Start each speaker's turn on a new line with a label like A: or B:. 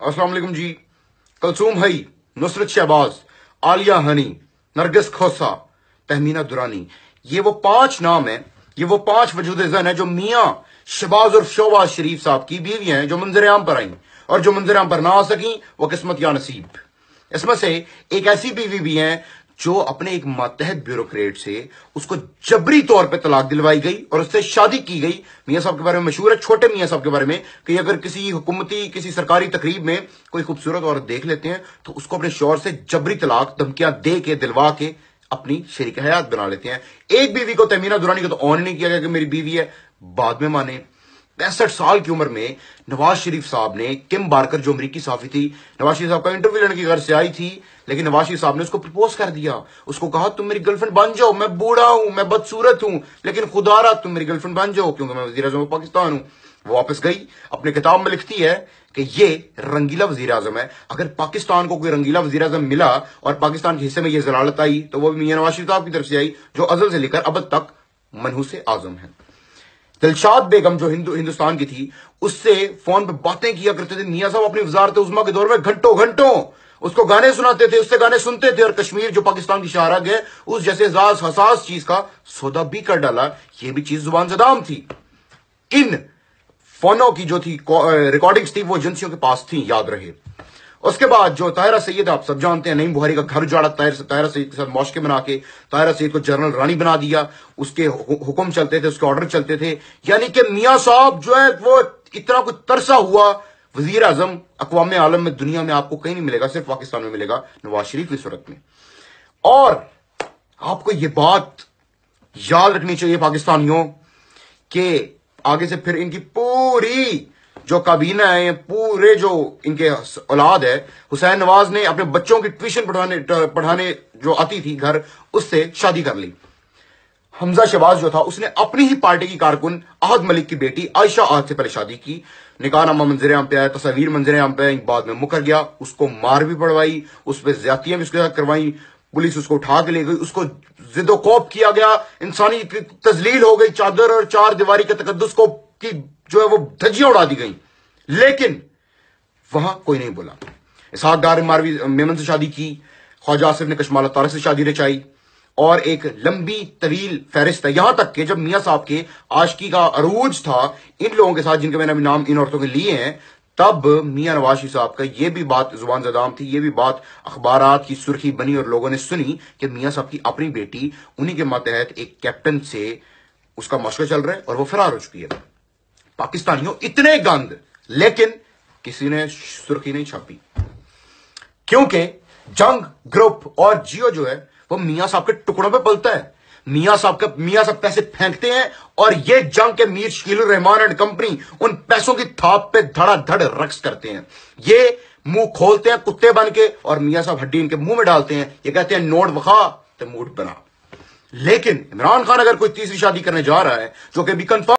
A: अस्सलाम वालेकुम जी। कलसूम हई, नुसरत शहबाज, आलिया हनी, नरगिस खोसा, तहमीना दुरानी, ये वो 5 नाम हैं, ये वो 5 वजूद-ए-ज़न है जो मियाँ शहबाज और शोबाज शरीफ साहब की बीवियां हैं जो मंजर-ए-आम पर आई, और जो मंजर-ए-आम पर ना आ सकी वो किस्मत या नसीब। इसमें से एक ऐसी बीवी भी है जो अपने एक मातहत ब्यूरोक्रेट से उसको जबरी तौर पे तलाक दिलवाई गई और उससे शादी की गई। मियां साहब के बारे में मशहूर है, छोटे मियां साहब के बारे में, कि अगर किसी हुकूमती किसी सरकारी तकरीब में कोई खूबसूरत औरत देख लेते हैं तो उसको अपने शौहर से जबरी तलाक धमकियां दे के दिलवा के अपनी शरीक हयात बना लेते हैं। एक बीवी को, तहमीना दुरानी को तो ऑन नहीं किया गया कि मेरी बीवी है, बाद में माने। 65 साल की उम्र में नवाज शरीफ साहब ने, किम बारकर जो अमरीकी सहाफी थी, नवाज शरीफ साहब का इंटरव्यू लेने की घर से आई थी, लेकिन नवाज शरीफ साहब ने उसको प्रपोज कर दिया। उसको कहा तुम मेरी गर्लफ्रेंड बन जाओ, मैं बूढ़ा हूं, मैं बदसूरत हूं, लेकिन खुदारा तुम मेरी गर्लफ्रेंड बन जाओ क्योंकि मैं वजीर आजम पाकिस्तान हूं। वो वापस गई, अपने किताब में लिखती है कि ये रंगीला वजीर आजम है। अगर पाकिस्तान को कोई रंगीला वजीर आजम मिला और पाकिस्तान के हिस्से में ये जलालत आई तो वो मियां नवाज शरीफ साहब की तरफ से आई, जो अजल से लेकर अब तक मनहूस आजम है। दिलशाद बेगम जो हिंदुस्तान की थी, उससे फोन पे बातें किया करते थे मियां साहब अपनी वजारत उज़्मा के दौर में, घंटों घंटों उसको गाने सुनाते थे, उससे गाने सुनते थे, और कश्मीर जो पाकिस्तान की शाहराग है उस जैसे हसास चीज का सौदा भी कर डाला। ये भी चीज जुबान ज़दाम थी। इन फोनों की जो थी रिकॉर्डिंग्स थी वो एजेंसियों के पास थी, याद रहे। उसके बाद जो ताहिरा सैयद, आप सब जानते हैं, नईम बुखारी का घर उजाड़ा ताहिरा सैयद के साथ मौशके बना के, ताहिरा सैयद को जनरल रानी बना दिया, उसके हुक्म चलते थे, उसके ऑर्डर चलते थे। यानी कि मियां साहब जो है वो इतना कुछ तरसा हुआ वजीर आजम अक़वाम आलम में, दुनिया में आपको कहीं नहीं मिलेगा, सिर्फ पाकिस्तान में मिलेगा, नवाज शरीफ की सूरत में। और आपको ये बात याद रखनी चाहिए पाकिस्तानियों कि आगे से फिर इनकी पूरी जो काबीना है, पूरे जो इनके औलाद है, हुसैन नवाज ने अपने बच्चों की ट्यूशन पढ़ाने जो आती थी घर, उससे शादी कर ली। हमजा शहबाज जो था उसने अपनी ही पार्टी की कारकुन अहद मलिक की बेटी आयशा अहद से पहले शादी की। निकाहनामा मंजर-ए-आम पे आया, तस्वीर मंजर-ए-आम पे आई, बाद में मुकर गया, उसको मार भी पड़वाई, उस पर ज्यादतियां भी उसके साथ करवाई, पुलिस उसको उठा के ले गई, उसको जिदोकोप किया गया, इंसानी तजलील हो गई, चादर और 4 दीवारी के तकद्दुस को की जो है वो धज्जियां उड़ा दी गई, लेकिन वहां कोई नहीं बोला। इसहाक डार मारवी मेमन से शादी की, ख्वाजा आसिफ ने कशमाला तारक से शादी रचाई, और एक लंबी तवील फहरिस्त है। यहां तक कि जब मियां साहब के आशिकी का अरूज था इन लोगों के साथ जिनके मैंने अभी नाम इन औरतों के लिए हैं, तब मियां नवाज शरीफ साहब का ये भी बात जुबान ज़दाम थी, ये भी बात अखबारात की सुर्खी बनी और लोगों ने सुनी कि मियां साहब की अपनी बेटी उन्हीं के मातहत एक कैप्टन से उसका मशवरा चल रहा है और वो फरार हो चुकी है। पाकिस्तानियों इतने गंद, लेकिन किसी ने सुर्खी नहीं छापी, क्योंकि जंग ग्रुप और जियो जो है वो मियां साहब के टुकड़ों पे पलता है। मियां साहब पैसे फेंकते हैं और ये जंग के मीर शकील रहमान एंड कंपनी उन पैसों की थाप पे धड़ाधड़ रक्स करते हैं। ये मुंह खोलते हैं कुत्ते बन के और मियां साहब हड्डी इनके मुंह में डालते हैं। ये कहते हैं नोट वखा तो मूड बना। लेकिन इमरान खान अगर कोई तीसरी शादी करने जा रहा है, जो कि भी कंफर्म